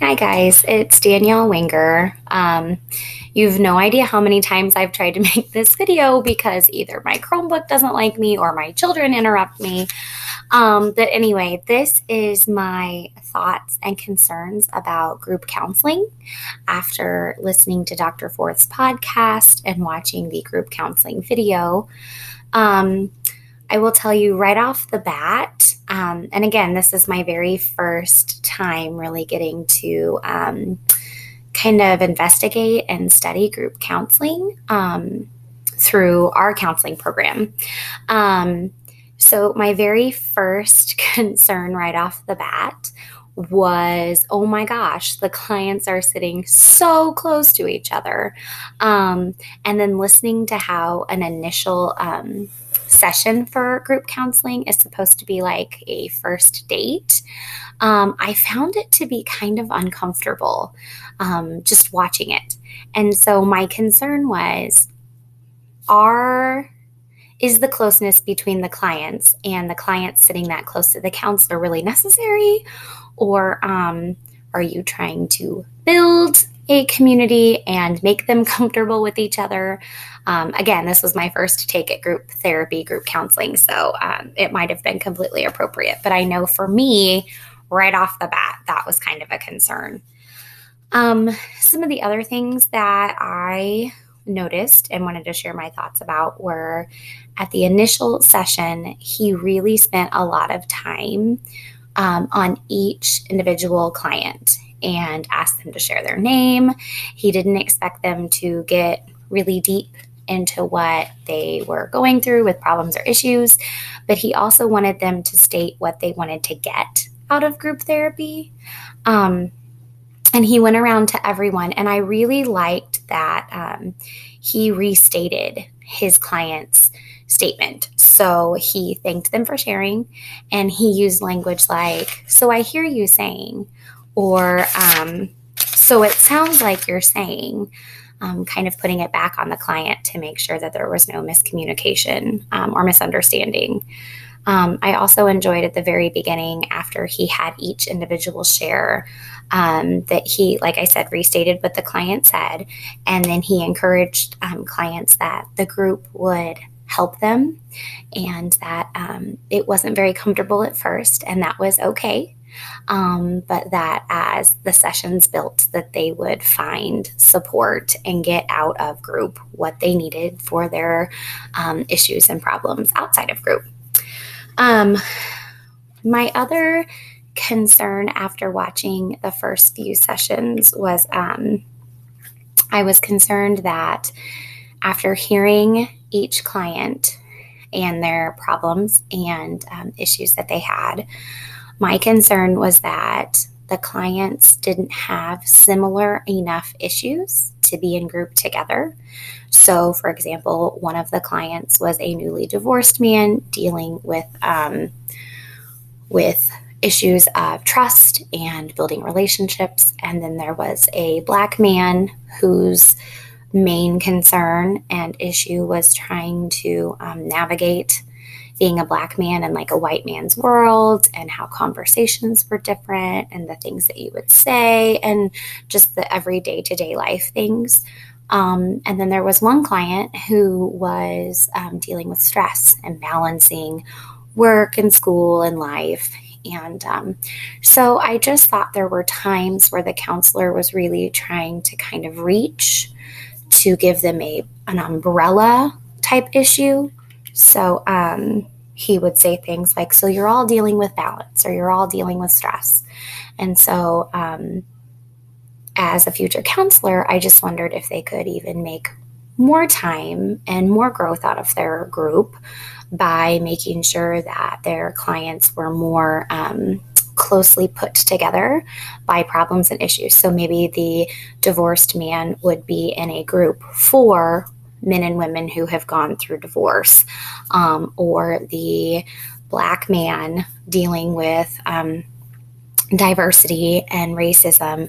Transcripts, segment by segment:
Hi guys, it's Danielle Winger. You've no idea how many times I've tried to make this video because either my Chromebook doesn't like me or my children interrupt me. But anyway, this is my thoughts and concerns about group counseling after listening to Dr. Forth's podcast and watching the group counseling video. Um, I will tell you right off the bat, and again, this is my very first time really getting to kind of investigate and study group counseling through our counseling program. So, my very first concern right off the bat was, oh my gosh, the clients are sitting so close to each other. And then listening to how an initial session for group counseling is supposed to be like a first date, I found it to be kind of uncomfortable just watching it. And so my concern was, are is the closeness between the clients and the clients sitting that close to the counselor really necessary? Or are you trying to build a community and make them comfortable with each other? Again, this was my first take at group therapy, group counseling, so it might have been completely appropriate. But I know for me, right off the bat, that was kind of a concern. Some of the other things that I noticed and wanted to share my thoughts about were at the initial session, he really spent a lot of time on each individual client and asked them to share their name. He didn't expect them to get really deep into what they were going through with problems or issues, but he also wanted them to state what they wanted to get out of group therapy. And he went around to everyone, and I really liked that he restated his client's statement. So he thanked them for sharing, and he used language like, "So I hear you saying," or "So it sounds like you're saying," kind of putting it back on the client to make sure that there was no miscommunication or misunderstanding. I also enjoyed at the very beginning, after he had each individual share, that he, like I said, restated what the client said, and then he encouraged clients that the group would help them and that it wasn't very comfortable at first, and that was okay. But that as the sessions built, that they would find support and get out of group what they needed for their issues and problems outside of group. Um, my other concern after watching the first few sessions was I was concerned that after hearing each client and their problems and issues that they had, my concern was that the clients didn't have similar enough issues to be in group together. So, for example, one of the clients was a newly divorced man dealing with issues of trust and building relationships, and then there was a Black man whose main concern and issue was trying to navigate being a Black man in like a white man's world, and how conversations were different and the things that you would say and just the everyday to day life things. And then there was one client who was dealing with stress and balancing work and school and life. And so I just thought there were times where the counselor was really trying to kind of reach to give them an umbrella type issue. So he would say things like, "So you're all dealing with balance, or you're all dealing with stress." And so as a future counselor, I just wondered if they could even make more time and more growth out of their group by making sure that their clients were more closely put together by problems and issues. So maybe the divorced man would be in a group for men and women who have gone through divorce, or the Black man dealing with diversity and racism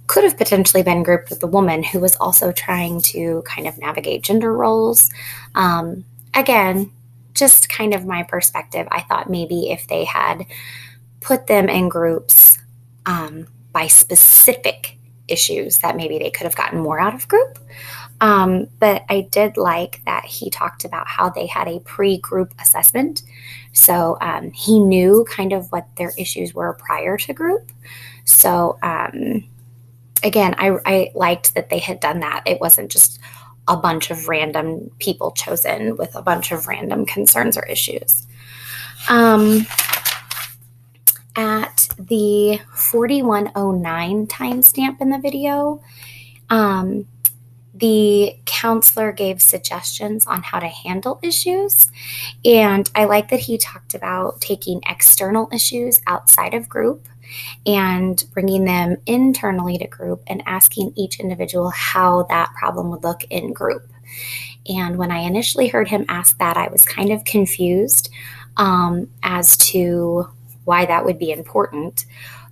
could have potentially been grouped with the woman who was also trying to kind of navigate gender roles. Again, just kind of my perspective. I thought maybe if they had put them in groups by specific issues that maybe they could have gotten more out of group. But I did like that he talked about how they had a pre-group assessment. So he knew kind of what their issues were prior to group. So again, I liked that they had done that. It wasn't just a bunch of random people chosen with a bunch of random concerns or issues. At the 4109 timestamp in the video, the counselor gave suggestions on how to handle issues. And I like that he talked about taking external issues outside of group and bringing them internally to group and asking each individual how that problem would look in group. And when I initially heard him ask that, I was kind of confused as to why that would be important,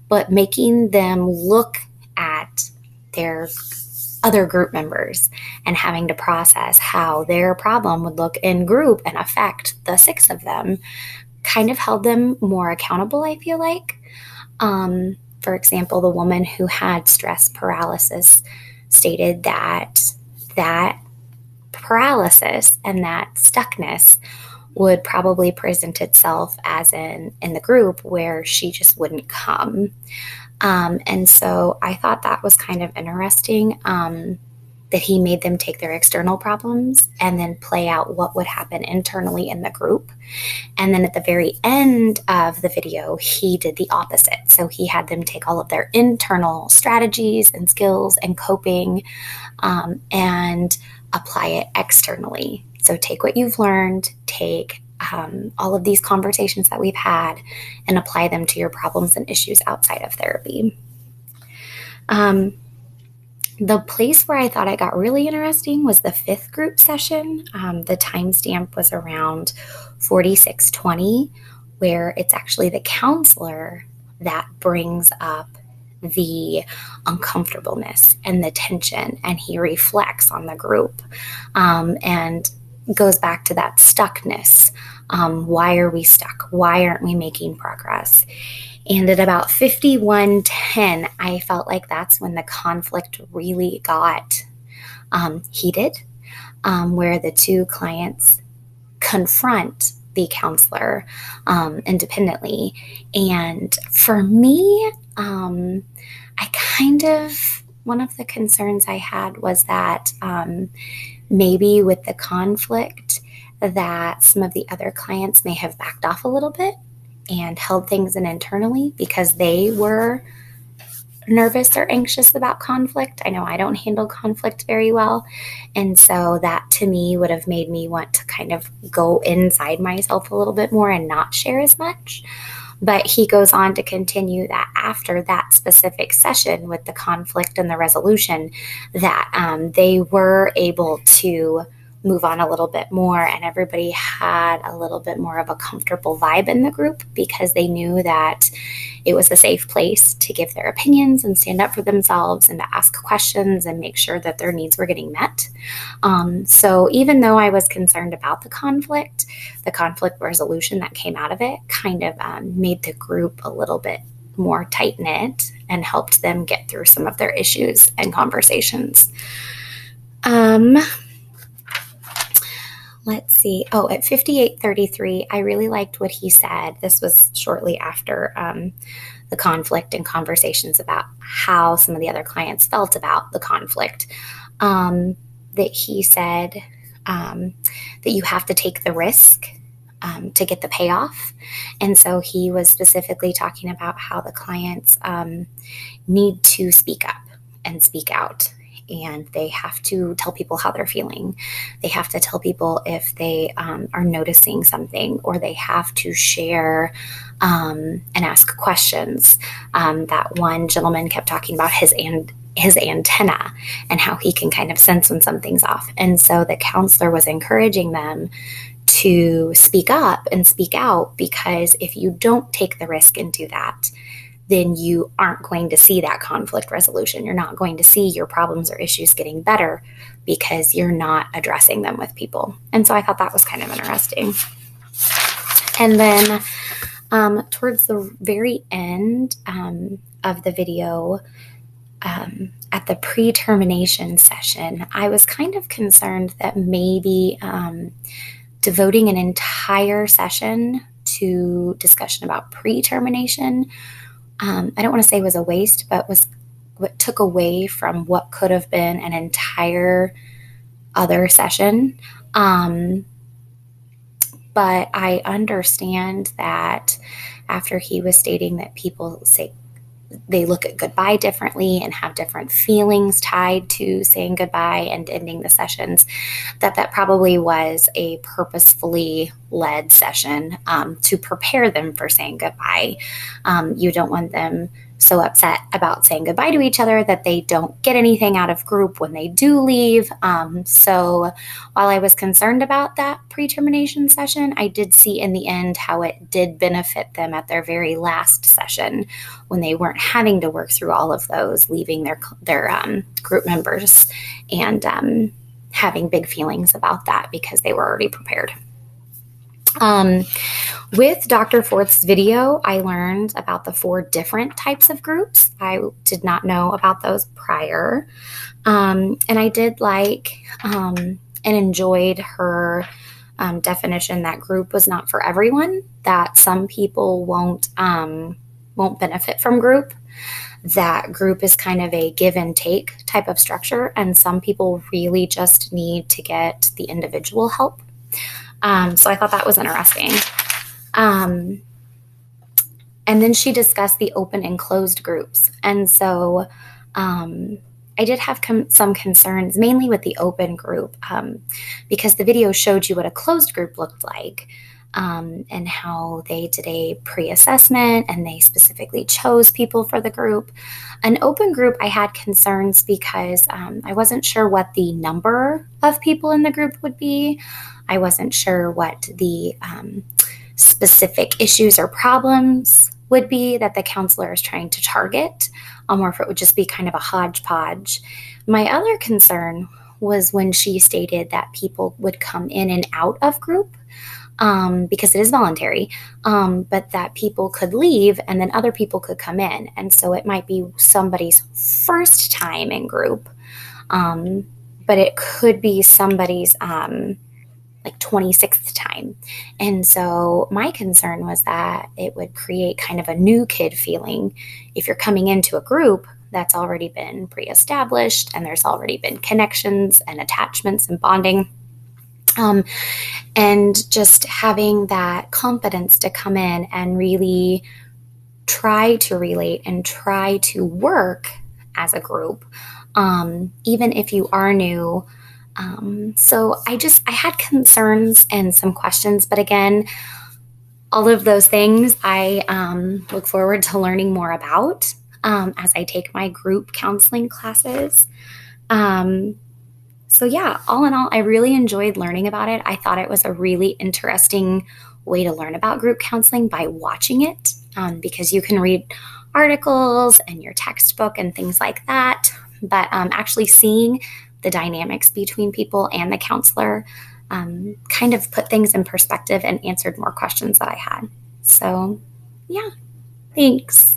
but making them look at their other group members and having to process how their problem would look in group and affect the 6 of them kind of held them more accountable, I feel like. For example, the woman who had stress paralysis stated that paralysis and that stuckness would probably present itself as in the group where she just wouldn't come. And so I thought that was kind of interesting, that he made them take their external problems and then play out what would happen internally in the group. And then at the very end of the video, he did the opposite. So he had them take all of their internal strategies and skills and coping and apply it externally. So take what you've learned, take all of these conversations that we've had and apply them to your problems and issues outside of therapy. The place where I thought it got really interesting was the 5th group session. The timestamp was around 46:20, where it's actually the counselor that brings up the uncomfortableness and the tension, and he reflects on the group and goes back to that stuckness. Why are we stuck? Why aren't we making progress? And at about 51:10, I felt like that's when the conflict really got heated, where the 2 clients confront the counselor independently. And for me, one of the concerns I had was that maybe with the conflict that some of the other clients may have backed off a little bit and held things in internally because they were nervous or anxious about conflict. I know I don't handle conflict very well. And so that to me would have made me want to kind of go inside myself a little bit more and not share as much. But he goes on to continue that after that specific session with the conflict and the resolution, that they were able to move on a little bit more, and everybody had a little bit more of a comfortable vibe in the group because they knew that it was a safe place to give their opinions and stand up for themselves and to ask questions and make sure that their needs were getting met. So even though I was concerned about the conflict resolution that came out of it kind of made the group a little bit more tight-knit and helped them get through some of their issues and conversations. Let's see. Oh, at 58:33, I really liked what he said. This was shortly after the conflict and conversations about how some of the other clients felt about the conflict. That he said that you have to take the risk to get the payoff. And so he was specifically talking about how the clients need to speak up and speak out. And they have to tell people how they're feeling. They have to tell people if they are noticing something, or they have to share and ask questions. That one gentleman kept talking about his antenna and how he can kind of sense when something's off. And so the counselor was encouraging them to speak up and speak out, because if you don't take the risk and do that, then you aren't going to see that conflict resolution. You're not going to see your problems or issues getting better because you're not addressing them with people. And so I thought that was kind of interesting. And then towards the very end of the video, at the pre-termination session, I was kind of concerned that maybe devoting an entire session to discussion about pre-termination, I don't want to say was a waste, but was what took away from what could have been an entire other session. But I understand that after he was stating that people say they look at goodbye differently and have different feelings tied to saying goodbye and ending the sessions, that probably was a purposefully led session to prepare them for saying goodbye. You don't want them so upset about saying goodbye to each other that they don't get anything out of group when they do leave. So while I was concerned about that pre-termination session, I did see in the end how it did benefit them at their very last session when they weren't having to work through all of those, leaving their group members and having big feelings about that because they were already prepared. With Dr. Forth's video, I learned about the 4 different types of groups. I did not know about those prior. And I did like and enjoyed her definition that group was not for everyone, that some people won't benefit from group, that group is kind of a give and take type of structure, and some people really just need to get the individual help. So I thought that was interesting. And then she discussed the open and closed groups. And so I did have some concerns, mainly with the open group, because the video showed you what a closed group looked like, and how they did a pre-assessment and they specifically chose people for the group. An open group, I had concerns because I wasn't sure what the number of people in the group would be. I wasn't sure what the specific issues or problems would be that the counselor is trying to target, or if it would just be kind of a hodgepodge. My other concern was when she stated that people would come in and out of group, because it is voluntary, but that people could leave and then other people could come in. And so it might be somebody's first time in group, but it could be somebody's like 26th time. And so my concern was that it would create kind of a new kid feeling if you're coming into a group that's already been pre-established and there's already been connections and attachments and bonding. And just having that confidence to come in and really try to relate and try to work as a group, even if you are new. So I had concerns and some questions, but again, all of those things I look forward to learning more about as I take my group counseling classes. So yeah, all in all, I really enjoyed learning about it. I thought it was a really interesting way to learn about group counseling by watching it, because you can read articles and your textbook and things like that, but actually seeing the dynamics between people and the counselor kind of put things in perspective and answered more questions that I had. So yeah, thanks.